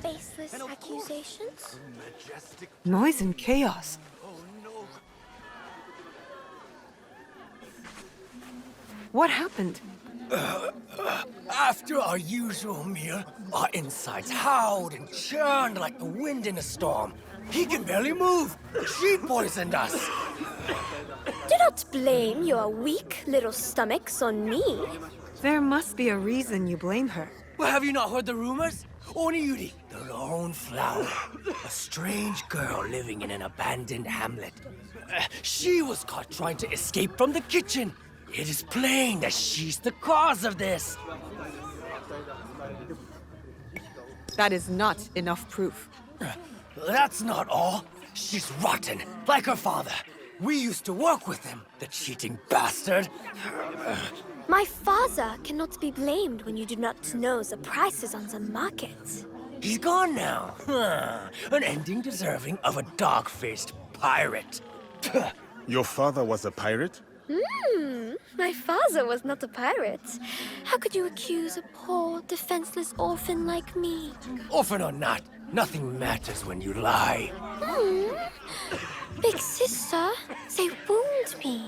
Baseless accusations? Noise and chaos. What happened? After our usual meal, our insides howled and churned like the wind in a storm. He can barely move. She poisoned us. Do not blame your weak little stomachs on me. There must be a reason you blame her. Well, have you not heard the rumors? Oni-Yuri, the lone flower. A strange girl living in an abandoned hamlet. She was caught trying to escape from the kitchen. It is plain that she's the cause of this. That is not enough proof. That's not all. She's rotten, like her father. We used to work with him, the cheating bastard. My father cannot be blamed when you do not know the prices on the market. He's gone now. An ending deserving of a dog-faced pirate. Your father was a pirate? My father was not a pirate. How could you accuse a poor, defenseless orphan like me? Orphan or not, nothing matters when you lie. Big sister, they wound me.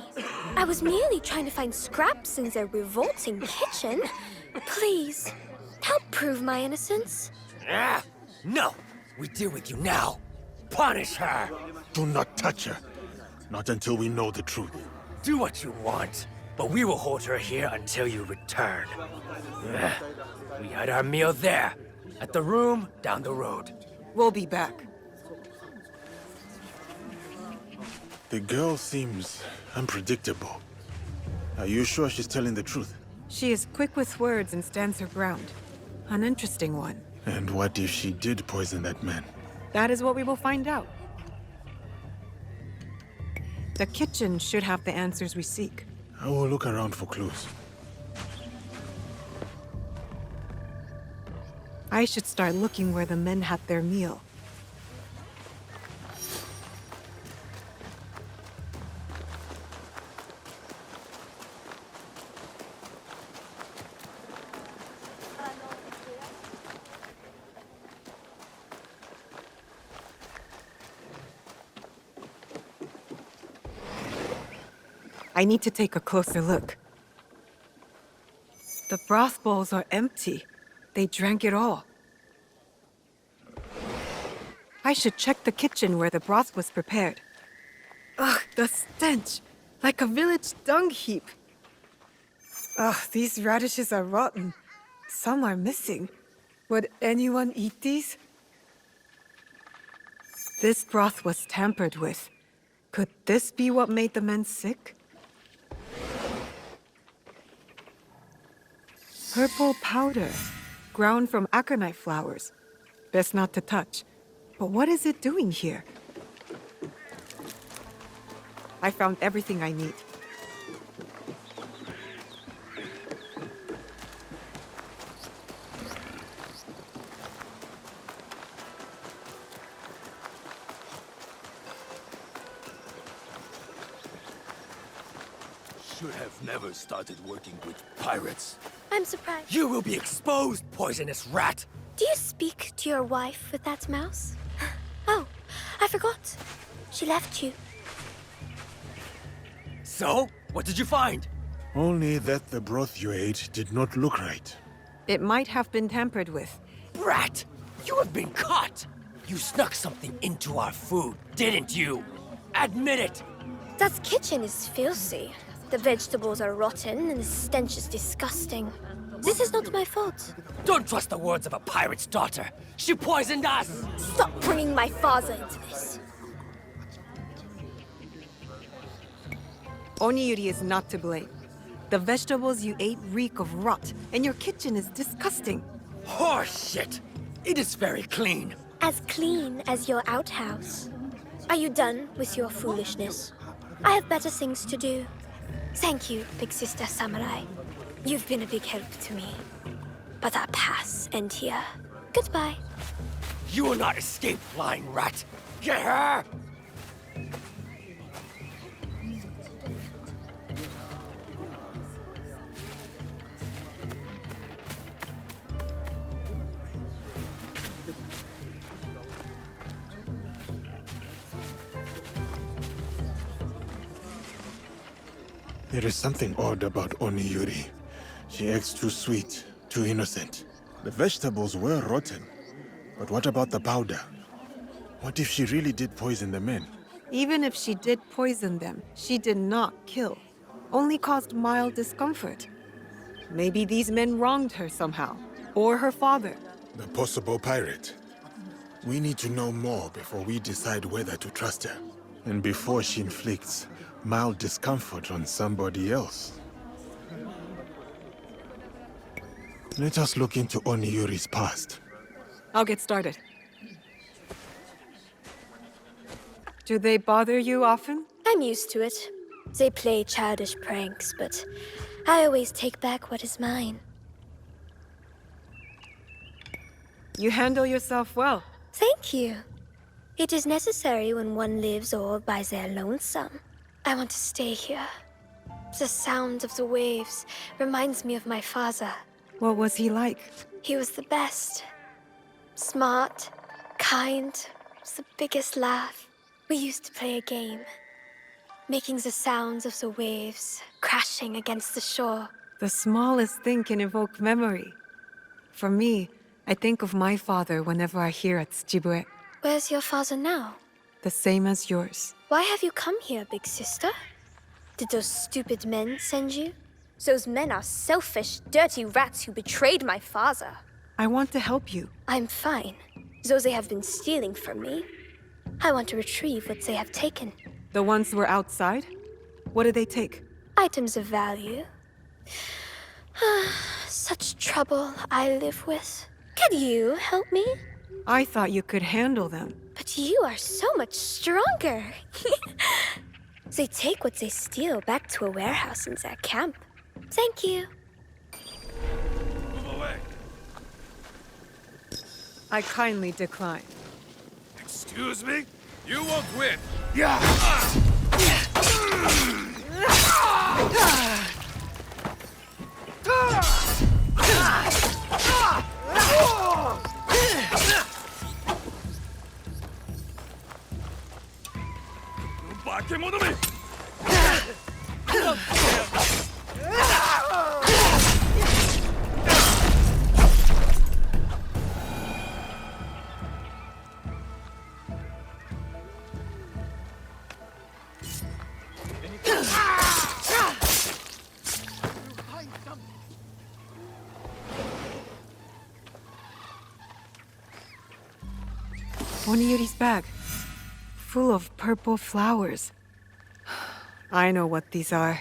I was merely trying to find scraps in their revolting kitchen. Please, help prove my innocence. No, we deal with you now. Punish her. Do not touch her. Not until we know the truth. Do what you want, but we will hold her here until you return. We had our meal there, at the room down the road. We'll be back. The girl seems unpredictable. Are you sure she's telling the truth? She is quick with words and stands her ground. An interesting one. And what if she did poison that man? That is what we will find out. The kitchen should have the answers we seek. I will look around for clues. I should start looking where the men had their meal. I need to take a closer look. The broth bowls are empty. They drank it all. I should check the kitchen where the broth was prepared. Ugh, the stench! Like a village dung heap. Ugh, these radishes are rotten. Some are missing. Would anyone eat these? This broth was tampered with. Could this be what made the men sick? Purple powder, ground from aconite flowers. Best not to touch. But what is it doing here? I found everything I need. Should have never started working with pirates. I'm surprised. You will be exposed, poisonous rat! Do you speak to your wife with that mouse? Oh, I forgot. She left you. So, what did you find? Only that the broth you ate did not look right. It might have been tampered with. Brat! You have been caught! You snuck something into our food, didn't you? Admit it! That kitchen is filthy. The vegetables are rotten and the stench is disgusting. This is not my fault. Don't trust the words of a pirate's daughter. She poisoned us! Stop bringing my father into this. Oni-Yuri is not to blame. The vegetables you ate reek of rot, and your kitchen is disgusting. Horseshit! It is very clean. As clean as your outhouse. Are you done with your foolishness? I have better things to do. Thank you, Big Sister Samurai. You've been a big help to me. But our paths end here. Goodbye. You will not escape, lying rat. Get her! There is something odd about Oni-Yuri. She acts too sweet, too innocent. The vegetables were rotten. But what about the powder? What if she really did poison the men? Even if she did poison them, she did not kill. Only caused mild discomfort. Maybe these men wronged her somehow. Or her father. The possible pirate. We need to know more before we decide whether to trust her. And before she inflicts mild discomfort on somebody else. Let us look into Oni-Yuri's past. I'll get started. Do they bother you often? I'm used to it. They play childish pranks, but I always take back what is mine. You handle yourself well. Thank you. It is necessary when one lives all by their lonesome. I want to stay here. The sound of the waves reminds me of my father. What was he like? He was the best. Smart, kind, the biggest laugh. We used to play a game, making the sounds of the waves crashing against the shore. The smallest thing can evoke memory. For me, I think of my father whenever I hear at Tsujibue. Where's your father now? The same as yours. Why have you come here, big sister? Did those stupid men send you? Those men are selfish, dirty rats who betrayed my father. I want to help you. I'm fine, though they have been stealing from me. I want to retrieve what they have taken. The ones who were outside? What did they take? Items of value. Such trouble I live with. Could you help me? I thought you could handle them. But you are so much stronger. They take what they steal back to a warehouse in their camp. Thank you. Move away! I kindly decline. Excuse me? You won't win! Oni-Yuri's bag. Full of purple flowers. I know what these are.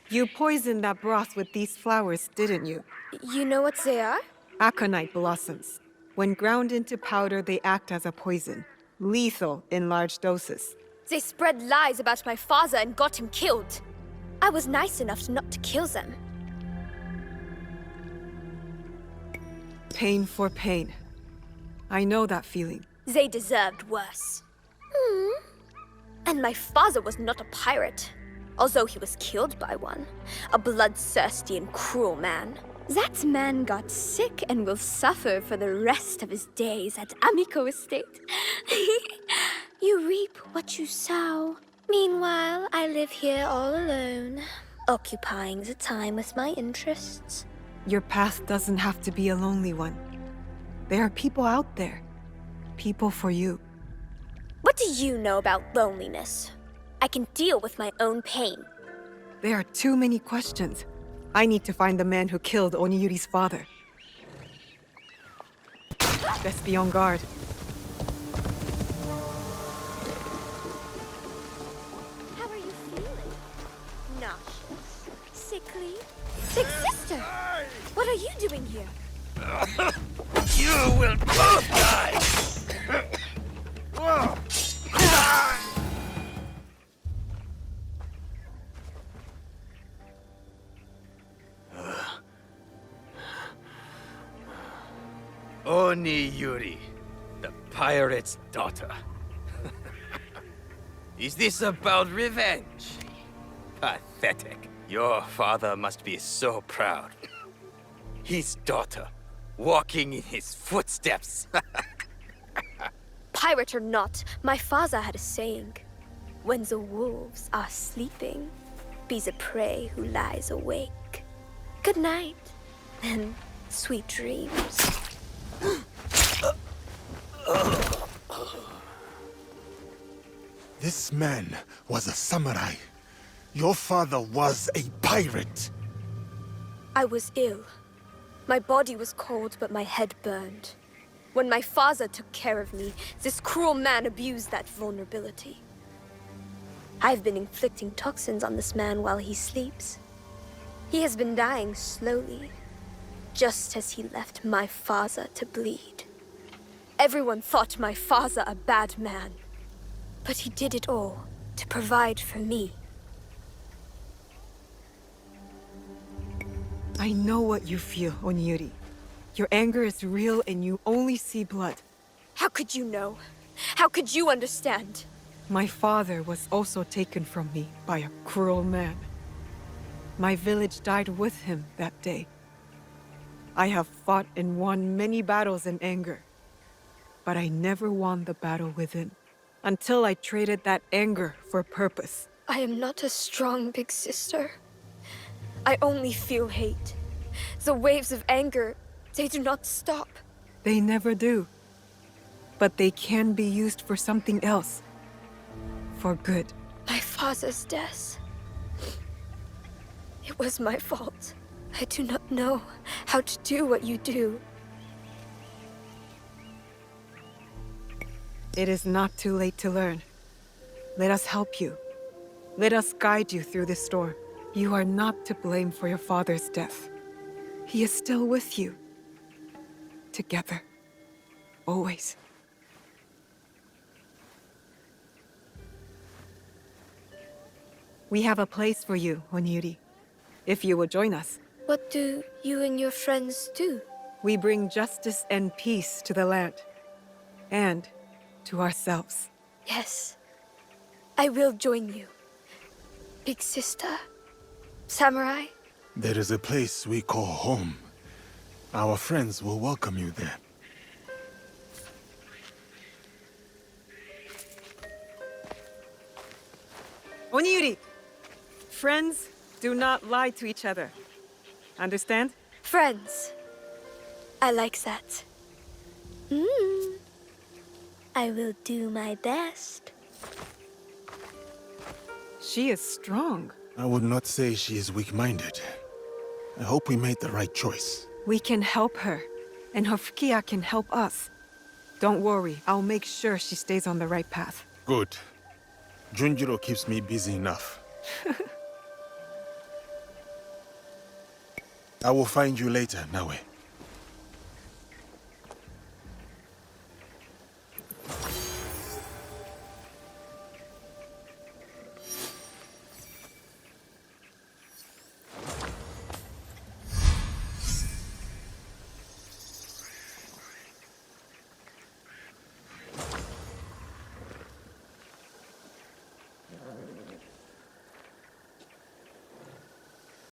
You poisoned that broth with these flowers, didn't you? You know what they are? Aconite blossoms. When ground into powder, they act as a poison. Lethal in large doses. They spread lies about my father and got him killed. I was nice enough not to kill them. Pain for pain. I know that feeling. They deserved worse. And my father was not a pirate, although he was killed by one. A bloodthirsty and cruel man. That man got sick and will suffer for the rest of his days at Amico Estate. You reap what you sow. Meanwhile, I live here all alone, occupying the time with my interests. Your path doesn't have to be a lonely one. There are people out there. People for you. What do you know about loneliness? I can deal with my own pain. There are too many questions. I need to find the man who killed Oni-Yuri's father. Best be on guard. How are you feeling? Nauseous? Sickly? Big sister! What are you doing here? You will both die! Oni-Yuri, the pirate's daughter. Is this about revenge? Pathetic. Your father must be so proud. His daughter, walking in his footsteps. Pirate or not, my father had a saying. When the wolves are sleeping, be the prey who lies awake. Good night, and sweet dreams. This man was a samurai. Your father was a pirate. I was ill. My body was cold, but my head burned. When my father took care of me, this cruel man abused that vulnerability. I've been inflicting toxins on this man while he sleeps. He has been dying slowly, just as he left my father to bleed. Everyone thought my father a bad man, but he did it all to provide for me. I know what you feel, Oni-Yuri. Your anger is real and you only see blood. How could you know? How could you understand? My father was also taken from me by a cruel man. My village died with him that day. I have fought and won many battles in anger, but I never won the battle within, until I traded that anger for purpose. I am not a strong big sister. I only feel hate. The waves of anger, they do not stop. They never do. But they can be used for something else. For good. My father's death. It was my fault. I do not know how to do what you do. It is not too late to learn. Let us help you. Let us guide you through this storm. You are not to blame for your father's death. He is still with you. Together. Always. We have a place for you, Oni-Yuri. If you will join us. What do you and your friends do? We bring justice and peace to the land. And to ourselves. Yes. I will join you. Big sister. Samurai. There is a place we call home. Our friends will welcome you there. Oni-Yuri! Friends do not lie to each other. Understand? Friends. I like that. I will do my best. She is strong. I would not say she is weak-minded. I hope we made the right choice. We can help her, and her Fukiya can help us. Don't worry, I'll make sure she stays on the right path. Good. Junjiro keeps me busy enough. I will find you later, Naoe.